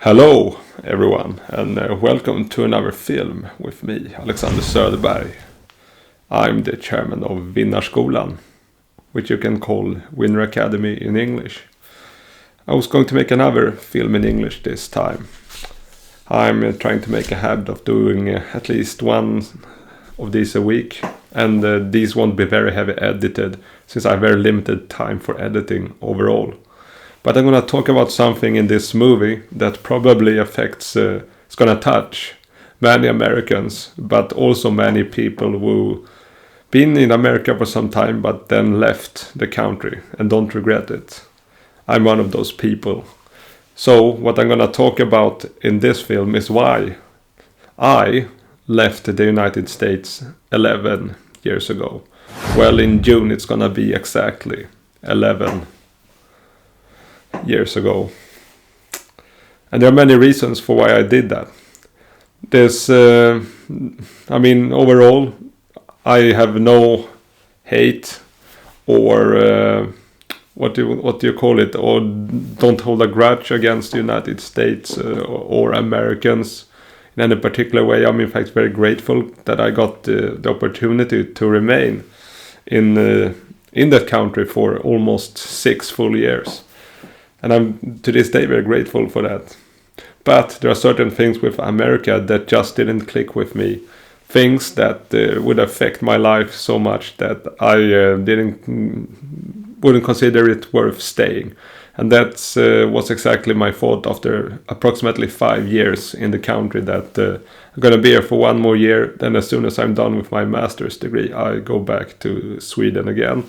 Hello everyone and welcome to another film with me, Alexander Söderberg. I'm the chairman of Vinnarskolan, which you can call Winner Academy in English. I was going to make another film in English this time. I'm trying to make a habit of doing at least one of these a week, and these won't be very heavy edited since I have very limited time for editing overall. But I'm going to talk about something in this movie that probably affects, it's going to touch many Americans, but also many people who been in America for some time but then left the country and don't regret it. I'm one of those people. So what I'm going to talk about in this film is why I left the United States 11 years ago. Well, in June it's going to be exactly 11 years ago. And there are many reasons for why I did that. Overall, I have no hate or what do you call it, or don't hold a grudge against the United States or Americans in any particular way. I'm in fact very grateful that I got the opportunity to remain in that country for almost 6 full years. And I'm to this day very grateful for that. But there are certain things with America that just didn't click with me. Things that would affect my life so much that I wouldn't consider it worth staying. And that was exactly my thought after approximately 5 years in the country, that I'm going to be here for 1 more year. Then as soon as I'm done with my master's degree, I go back to Sweden again.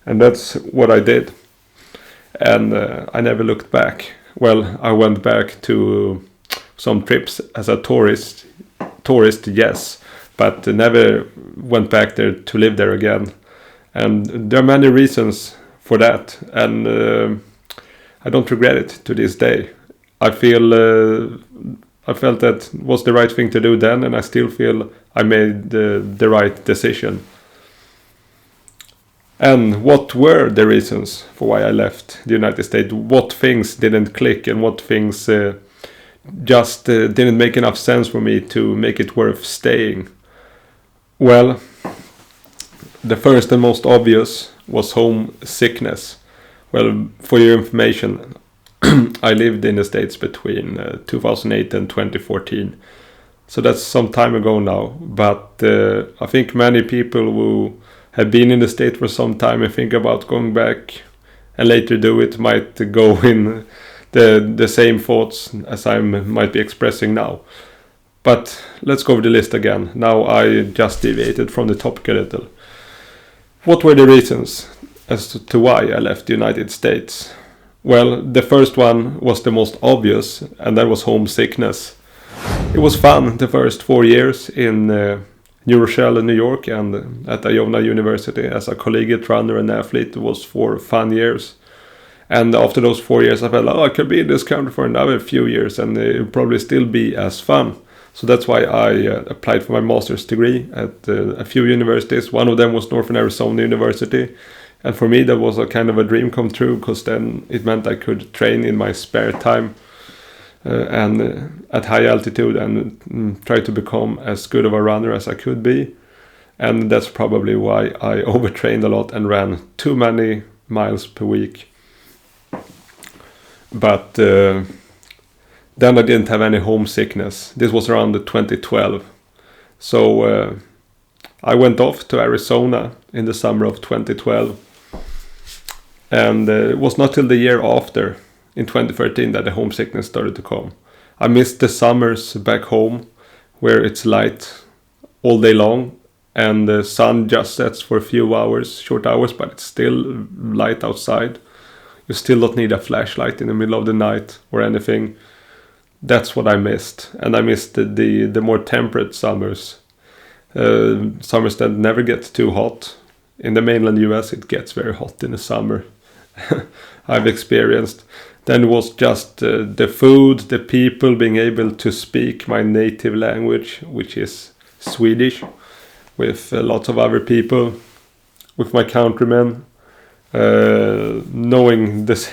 And that's what I did. And I never looked back. Well, I went back to some trips as a tourist, yes, but never went back there to live there again. And there are many reasons for that, and I don't regret it to this day. I felt that was the right thing to do then, and I still feel I made the right decision. And what were the reasons for why I left the United States? What things didn't click and what things just didn't make enough sense for me to make it worth staying? Well, the first and most obvious was homesickness. Well, for your information, I lived in the States between 2008 and 2014. So that's some time ago now. But I think many people who have been in the state for some time and think about going back and later do it might go in the same thoughts as I might be expressing now. But let's go over the list again. Now I just deviated from the topic a little. What were the reasons as to why I left the United States? Well, the first one was the most obvious, and that was homesickness. It was fun the first 4 years in New Rochelle, New York, and at Iona University as a collegiate runner and athlete. It was 4 fun years. And after those 4 years, I felt, I could be in this country for another few years and it would probably still be as fun. So that's why I applied for my master's degree at a few universities. One of them was Northern Arizona University. And for me, that was a kind of a dream come true, because then it meant I could train in my spare time and at high altitude and try to become as good of a runner as I could be. And that's probably why I overtrained a lot and ran too many miles per week. But then I didn't have any homesickness. This was around 2012. So I went off to Arizona in the summer of 2012. And it was not till the year after, in 2013, that the homesickness started to come. I missed the summers back home, where it's light all day long and the sun just sets for a few hours, short hours, but it's still light outside. You still don't need a flashlight in the middle of the night or anything. That's what I missed. And I missed the more temperate summers. Summers that never get too hot. In the mainland US it gets very hot in the summer. I've experienced. Then it was just the food, the people, being able to speak my native language, which is Swedish, with lots of other people, with my countrymen, knowing this,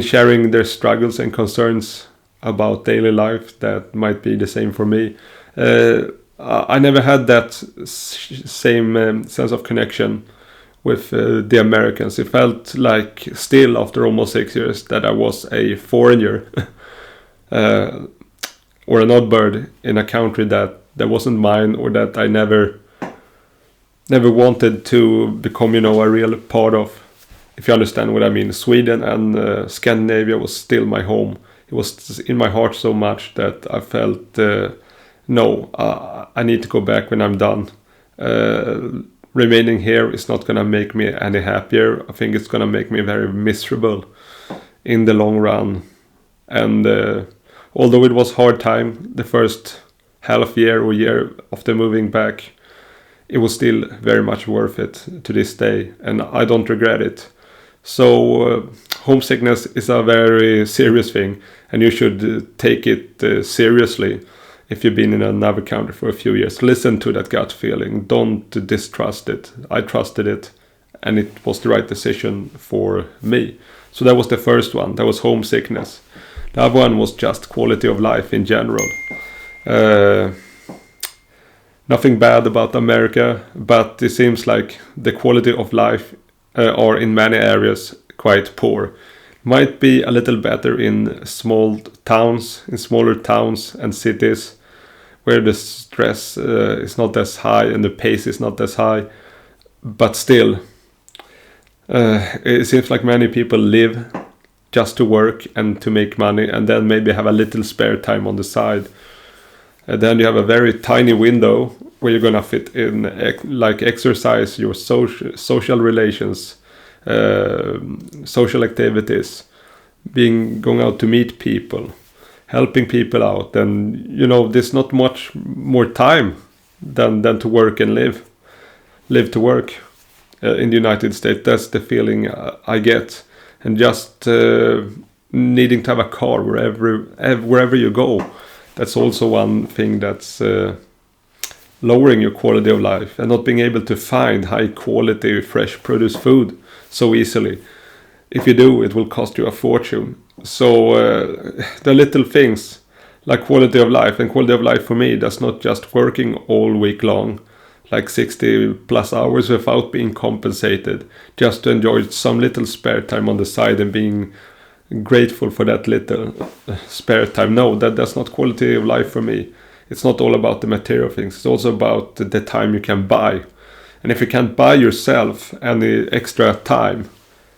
sharing their struggles and concerns about daily life that might be the same for me. I never had that same sense of connection with the Americans. It felt like still after almost 6 years that I was a foreigner or an odd bird in a country that wasn't mine, or that I never wanted to become, a real part of. If you understand what I mean. Sweden and Scandinavia was still my home. It was in my heart so much that I felt, I need to go back when I'm done. Remaining here is not going to make me any happier. I think it's going to make me very miserable in the long run. And although it was hard time, the first half year or year after moving back, it was still very much worth it to this day, and I don't regret it. So homesickness is a very serious thing, and you should take it seriously. If you've been in another country for a few years, listen to that gut feeling. Don't distrust it. I trusted it, and it was the right decision for me. So that was the first one. That was homesickness. The other one was just quality of life in general. Nothing bad about America, but it seems like the quality of life are in many areas quite poor. Might be a little better in smaller towns and cities, where the stress is not as high and the pace is not as high. But still, it seems like many people live just to work and to make money, and then maybe have a little spare time on the side. And then you have a very tiny window where you're gonna fit in like exercise, your social relations, social activities, going out to meet people, helping people out. And there's not much more time than to work and live to work in the United States. That's the feeling I get. And just needing to have a car wherever you go. That's also one thing that's lowering your quality of life, and not being able to find high quality fresh produce food so easily. If you do, it will cost you a fortune. So the little things like quality of life, and quality of life for me, that's not just working all week long, like 60 plus hours without being compensated, just to enjoy some little spare time on the side and being grateful for that little spare time. No, that's not quality of life for me. It's not all about the material things. It's also about the time you can buy. And if you can't buy yourself any extra time,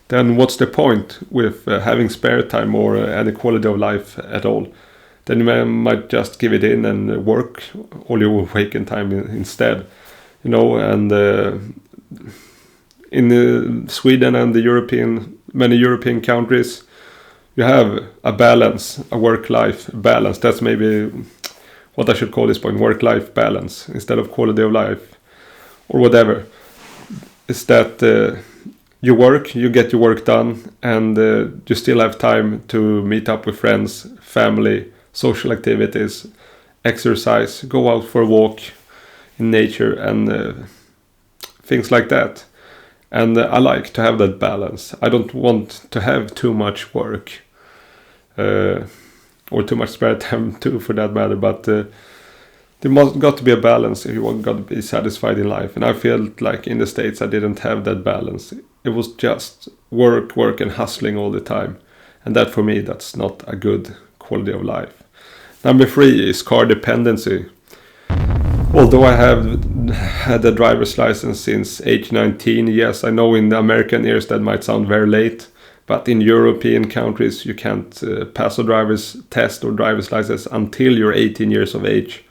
then what's the point with having spare time or any quality of life at all? Then you might just give it in and work all your waking time instead. And in Sweden and many European countries, you have a balance, a work-life balance. That's maybe what I should call this point, work-life balance, instead of quality of life or whatever. Is that you work, you get your work done, and you still have time to meet up with friends, family, social activities, exercise, go out for a walk in nature, and things like that. And I like to have that balance. I don't want to have too much work. Or too much spare time too, for that matter. But there got to be a balance if you want to be satisfied in life. And I felt like in the States I didn't have that balance. It was just work, and hustling all the time. And that for me, that's not a good quality of life. Number 3 is car dependency. Although I have had a driver's license since age 19, yes, I know in the American ears that might sound very late. But in European countries, you can't pass a driver's test or driver's license until you're 18 years of age.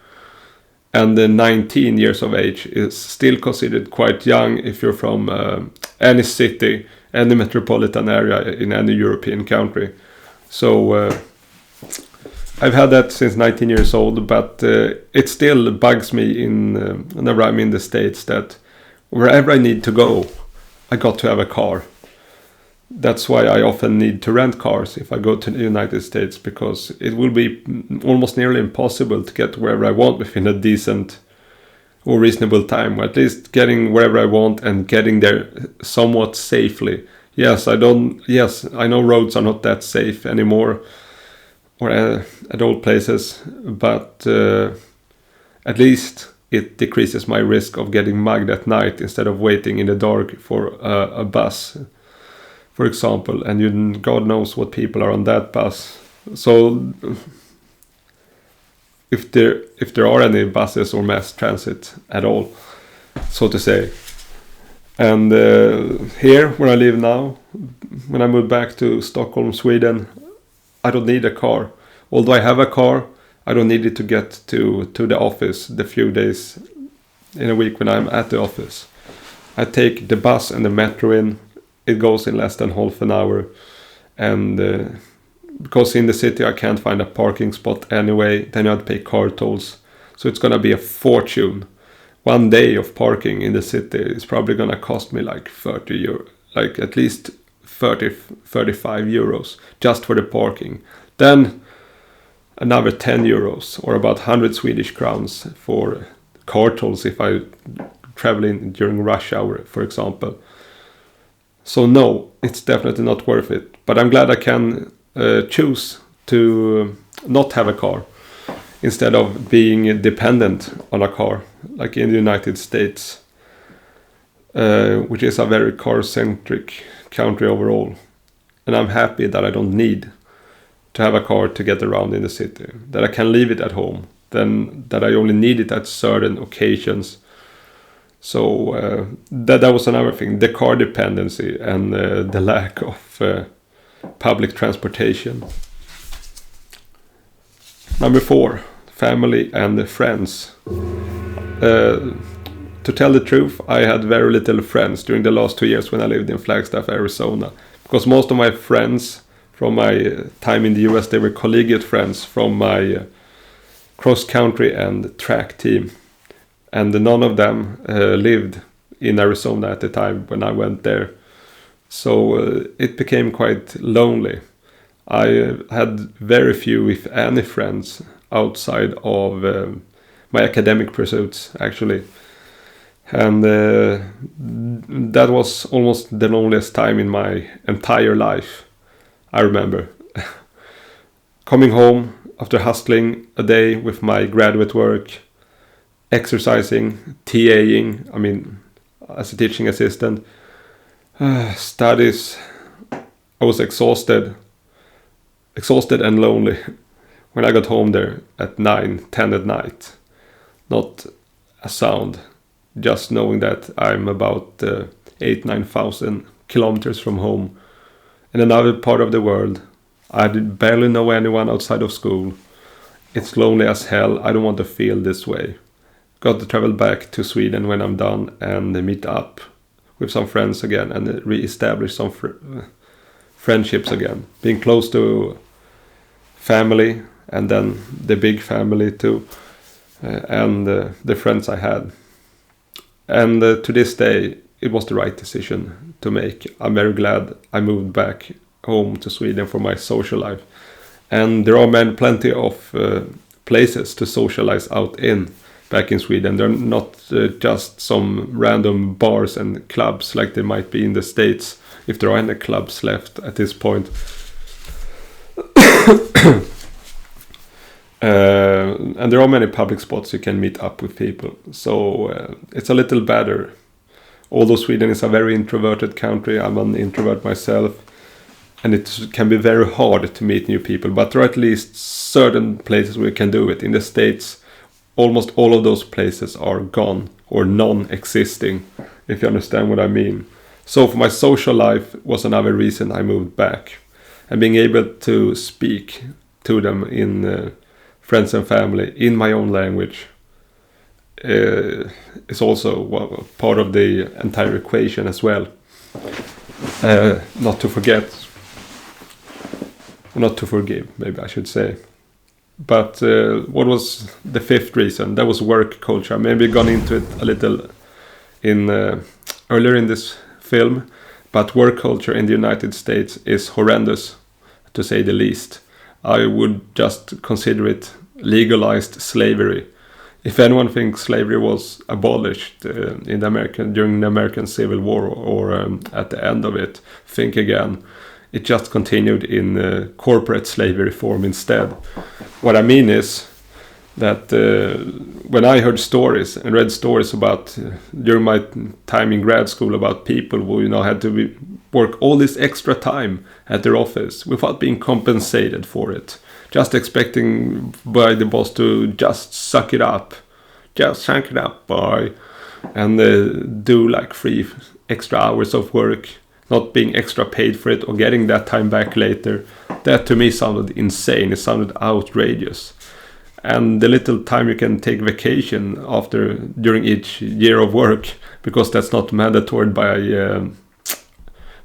And 19 years of age is still considered quite young if you're from any city, any metropolitan area in any European country. So I've had that since 19 years old, but it still bugs me whenever I'm in the States that wherever I need to go, I got to have a car. That's why I often need to rent cars if I go to the United States, because it will be almost nearly impossible to get wherever I want within a decent or reasonable time, or at least getting wherever I want and getting there somewhat safely. Yes, I know roads are not that safe anymore, or at old places, but at least it decreases my risk of getting mugged at night instead of waiting in the dark for a bus, for example, and God knows what people are on that bus. So if there are any buses or mass transit at all, so to say. And here, where I live now, when I moved back to Stockholm, Sweden, I don't need a car. Although I have a car, I don't need it to get to the office the few days in a week when I'm at the office. I take the bus and the metro in. It goes in less than half an hour. And because in the city I can't find a parking spot anyway, then I have to pay car tolls. So it's going to be a fortune. One day of parking in the city is probably going to cost me like 30 euro, like at least 35 euros just for the parking. Then another 10 euros or about 100 Swedish crowns for car tolls if I travel in during rush hour, for example. So no, it's definitely not worth it. But I'm glad I can choose to not have a car instead of being dependent on a car, like in the United States, which is a very car-centric country overall. And I'm happy that I don't need to have a car to get around in the city, that I can leave it at home, then that I only need it at certain occasions. So that was another thing, the car dependency and the lack of public transportation. Number 4, family and friends. To tell the truth, I had very little friends during the last 2 years when I lived in Flagstaff, Arizona, because most of my friends from my time in the US, they were collegiate friends from my cross-country and track team. And none of them lived in Arizona at the time when I went there. So it became quite lonely. I had very few, if any, friends outside of my academic pursuits, actually. And that was almost the loneliest time in my entire life, I remember. Coming home after hustling a day with my graduate work, exercising, TAing, as a teaching assistant, studies. I was exhausted and lonely when I got home there at 9, 10 at night. Not a sound, just knowing that I'm about 8,000-9,000 kilometers from home in another part of the world. I barely know anyone outside of school. It's lonely as hell. I don't want to feel this way. Got to travel back to Sweden when I'm done and meet up with some friends again and re-establish some friendships again. Being close to family and then the big family too, and the friends I had. And to this day, it was the right decision to make. I'm very glad I moved back home to Sweden for my social life. And there are plenty of places to socialize out in back in Sweden. They're not just some random bars and clubs like they might be in the States, if there are any clubs left at this point. And there are many public spots you can meet up with people. So it's a little better. Although Sweden is a very introverted country, I'm an introvert myself. And it can be very hard to meet new people. But there are at least certain places where you can do it. In the States, almost all of those places are gone or non-existing, if you understand what I mean. So for my social life was another reason I moved back. And being able to speak to them in friends and family in my own language is also part of the entire equation as well. Not to forgive, maybe I should say. But what was the 5th reason? That was work culture. Maybe gone into it a little in earlier in this film, but work culture in the United States is horrendous, to say the least. I would just consider it legalized slavery. If anyone thinks slavery was abolished during the American Civil War or at the end of it, think again. It just continued in corporate slavery form instead. What I mean is that when I heard stories and read stories about during my time in grad school about people who had to work all this extra time at their office without being compensated for it, just expecting by the boss to just suck it up boy, and do like 3 extra hours of work, not being extra paid for it or getting that time back later. That to me sounded insane. It sounded outrageous. And the little time you can take vacation during each year of work, because that's not mandatory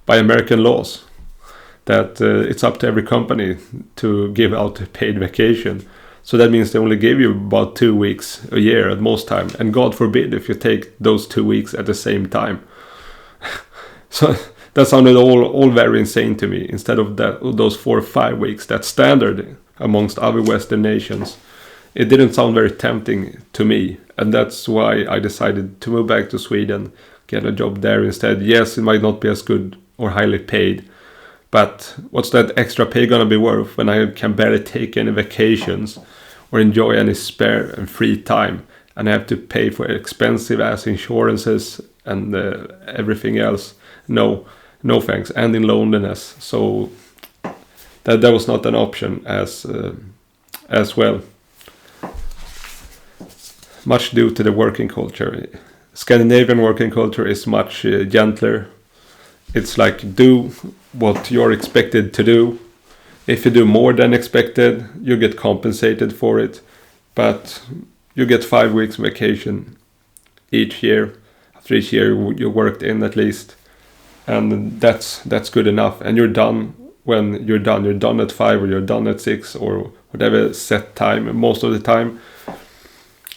by American laws, that it's up to every company to give out paid vacation. So that means they only give you about 2 weeks a year at most time, and God forbid if you take those 2 weeks at the same time. So that sounded all very insane to me. Instead of those 4 or 5 weeks, that's standard amongst other Western nations. It didn't sound very tempting to me, and that's why I decided to move back to Sweden, get a job there instead. Yes, it might not be as good or highly paid, but what's that extra pay gonna be worth when I can barely take any vacations or enjoy any spare and free time, and I have to pay for expensive ass insurances and everything else? No thanks, and in loneliness. So that was not an option as well. Much due to the working culture. Scandinavian working culture is much gentler. It's like, do what you're expected to do. If you do more than expected, you get compensated for it. But you get 5 weeks vacation each year. After each year you worked in at least. And that's good enough. And you're done when you're done. You're done at 5 or you're done at 6 or whatever set time. Most of the time.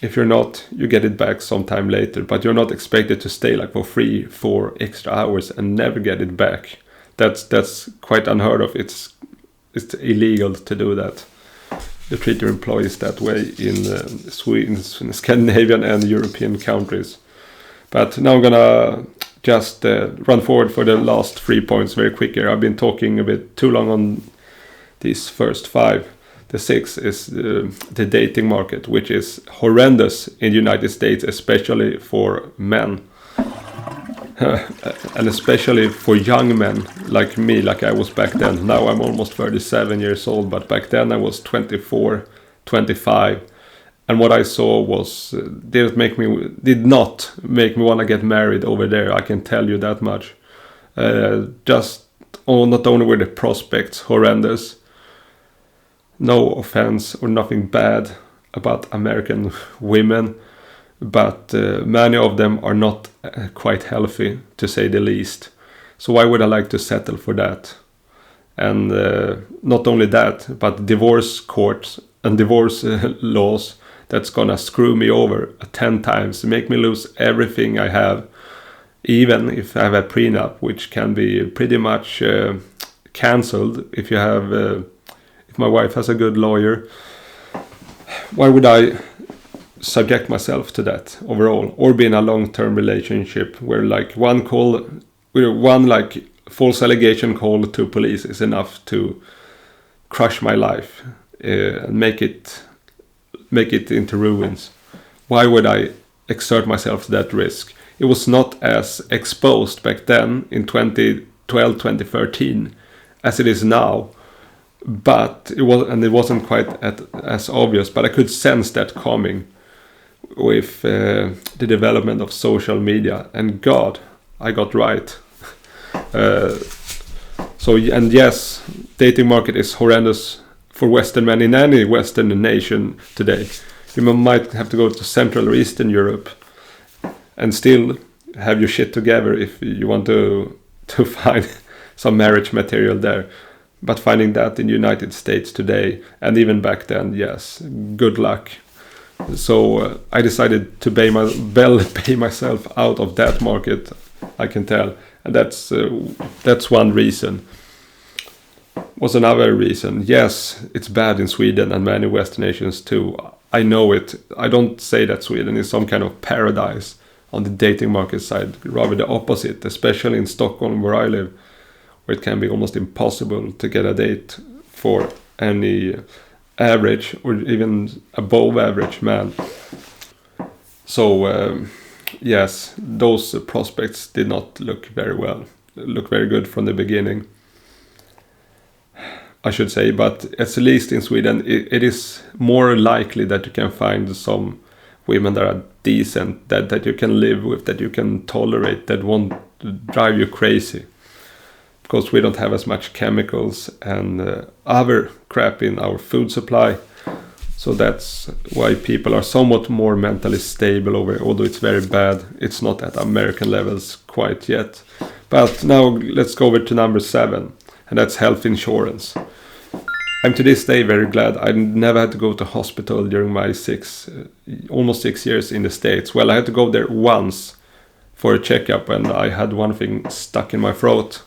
If you're not, you get it back sometime later, but you're not expected to stay like for 3-4 extra hours and never get it back. That's quite unheard of. It's illegal to do that. You treat your employees that way in Sweden, in Scandinavian and European countries. But now I'm gonna just run forward for the last 3 points very quick here. I've been talking a bit too long on these first 5. The 6th is the dating market, which is horrendous in the United States, especially for men. And especially for young men like me, like I was back then. Now I'm almost 37 years old, but back then I was 24, 25. And what I saw was did not make me want to get married over there, I can tell you that much. Not only were the prospects horrendous, no offense or nothing bad about American women, but many of them are not quite healthy, to say the least. So why would I like to settle for that? And not only that, but divorce courts and divorce laws, that's gonna screw me over 10 times, make me lose everything I have, even if I have a prenup, which can be pretty much cancelled if you have... If my wife has a good lawyer. Why would I subject myself to that overall, or be in a long-term relationship where like one false allegation call to police is enough to crush my life and make it into ruins? Why would I exert myself to that risk? It was not as exposed back then in 2012, 2013 as it is now. But it wasn't quite as obvious, but I could sense that coming with the development of social media. And God, I got right. Yes, dating market is horrendous for Western men in any Western nation today. You might have to go to Central or Eastern Europe and still have your shit together if you want to find some marriage material there. But finding that in the United States today, and even back then, yes, good luck. So I decided to pay myself out of that market, I can tell. And that's one reason. Was another reason. Yes, it's bad in Sweden and many Western nations too. I know it. I don't say that Sweden is some kind of paradise on the dating market side. Rather the opposite, especially in Stockholm where I live. where it can be almost impossible to get a date for any average or even above average man. So yes, those prospects did not look very good from the beginning, I should say. But at least in Sweden, it is more likely that you can find some women that are decent, that you can live with, that you can tolerate, that won't drive you crazy. Because we don't have as much chemicals and other crap in our food supply. So that's why people are somewhat more mentally stable over, although it's very bad. It's not at American levels quite yet. But now let's go over to number 7, and that's health insurance. I'm to this day very glad I never had to go to hospital during my almost 6 years in the States. Well, I had to go there once for a checkup, and I had one thing stuck in my throat.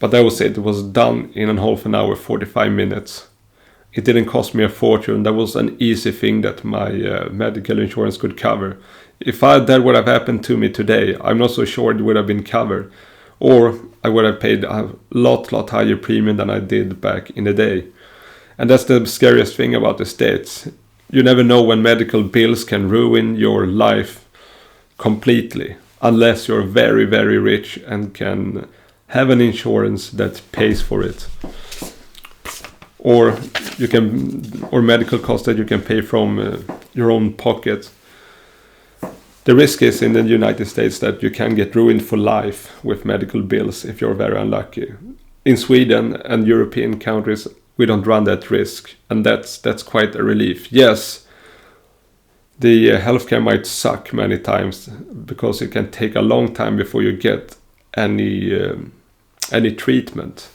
But that was it. It was done in a half an hour, 45 minutes. It didn't cost me a fortune. That was an easy thing that my medical insurance could cover. If that would have happened to me today, I'm not so sure it would have been covered. Or I would have paid a lot higher premium than I did back in the day. And that's the scariest thing about the States. You never know when medical bills can ruin your life completely. Unless you're very, very rich and can have an insurance that pays for it. Or medical costs that you can pay from your own pocket. The risk is in the United States that you can get ruined for life with medical bills if you're very unlucky. In Sweden and European countries, we don't run that risk, and that's quite a relief. Yes, the healthcare might suck many times because it can take a long time before you get any treatment.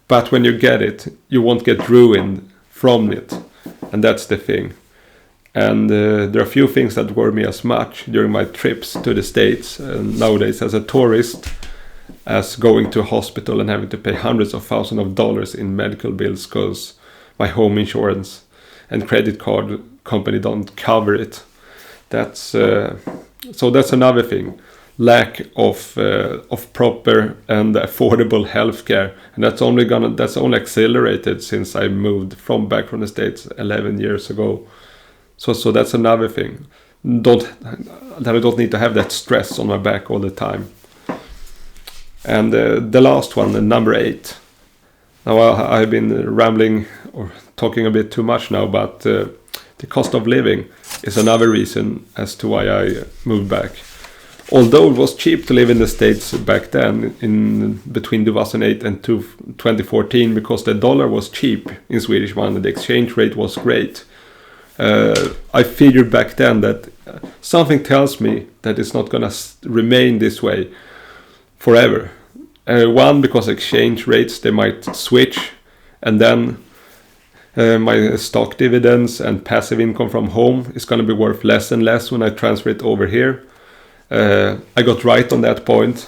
But when you get it, you won't get ruined from it, and that's the thing. And there are a few things that worry me as much during my trips to the States nowadays as a tourist, as going to a hospital and having to pay hundreds of thousands of dollars in medical bills because my home insurance and credit card company don't cover it. That's another thing. Lack of proper and affordable healthcare, and that's only accelerated since I moved back from the States 11 years ago. So that's another thing. That I don't need to have that stress on my back all the time. And the last one, number 8. Now I've been rambling or talking a bit too much now, but the cost of living is another reason as to why I moved back. Although it was cheap to live in the States back then, in between 2008 and 2014, because the dollar was cheap in Swedish money, the exchange rate was great. I figured back then that something tells me that it's not gonna remain this way forever. One, because exchange rates, they might switch, and then my stock dividends and passive income from home is gonna be worth less and less when I transfer it over here. I got right on that point,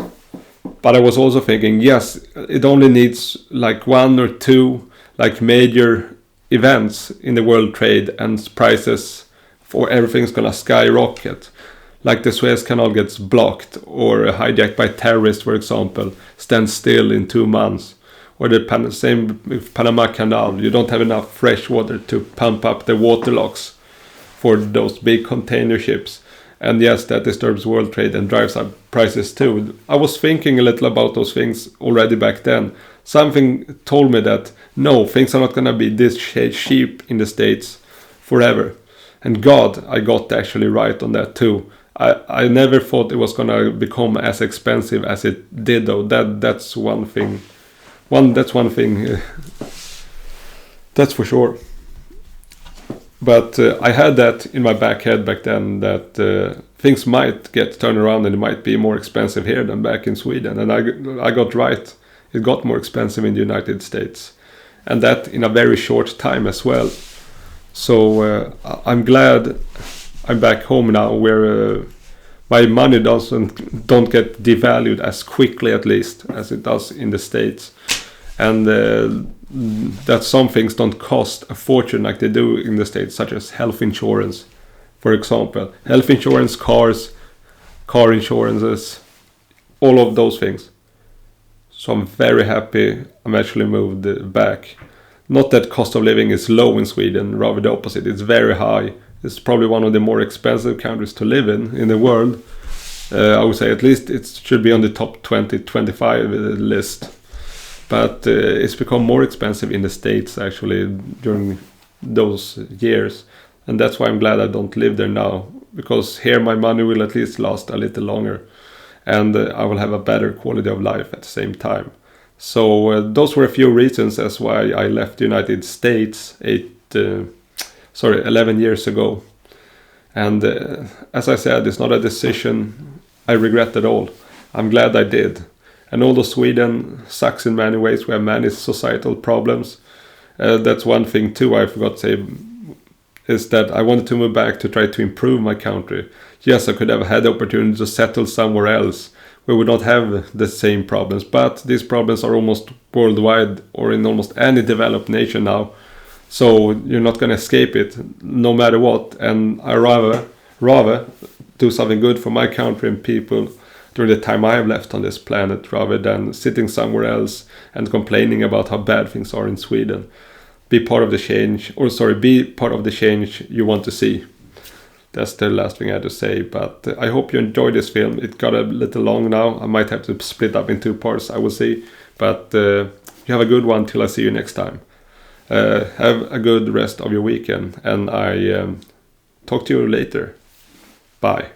but I was also thinking, yes, it only needs like 1 or 2 like major events in the world trade and prices for everything's gonna skyrocket. Like the Suez Canal gets blocked, or hijacked by terrorists, for example, stands still in 2 months. Or the same with Panama Canal, you don't have enough fresh water to pump up the water locks for those big container ships. And yes, that disturbs world trade and drives up prices too. I was thinking a little about those things already back then. Something told me that no, things are not going to be this cheap in the States forever. And God, I got actually right on that too. I never thought it was going to become as expensive as it did though. That's one thing. That's one thing. That's for sure. But I had that in my back head back then, that things might get turned around and it might be more expensive here than back in Sweden. And I got right. It got more expensive in the United States. And that in a very short time as well. So I'm glad I'm back home now, where my money don't get devalued as quickly, at least, as it does in the States. And that some things don't cost a fortune like they do in the States, such as health insurance, for example. Health insurance, cars, car insurances, all of those things. So I'm very happy I'm actually moved back. Not that cost of living is low in Sweden, rather the opposite. It's very high. It's probably one of the more expensive countries to live in the world. I would say at least it should be on the top 20, 25 list. But it's become more expensive in the States actually during those years. And that's why I'm glad I don't live there now. Because here my money will at least last a little longer. And I will have a better quality of life at the same time. So those were a few reasons as why I left the United States 11 years ago. And as I said, it's not a decision I regret at all. I'm glad I did. And although Sweden sucks in many ways, we have many societal problems. That's one thing too I forgot to say, is that I wanted to move back to try to improve my country. Yes, I could have had the opportunity to settle somewhere else where we would not have the same problems, but these problems are almost worldwide or in almost any developed nation now. So you're not going to escape it no matter what. And I rather do something good for my country and people during the time I have left on this planet, rather than sitting somewhere else and complaining about how bad things are in Sweden. Be part of the change you want to see. That's the last thing I had to say, but I hope you enjoyed this film. It got a little long now. I might have to split up in 2 parts, I will see. But you have a good one till I see you next time. Have a good rest of your weekend, and I talk to you later. Bye.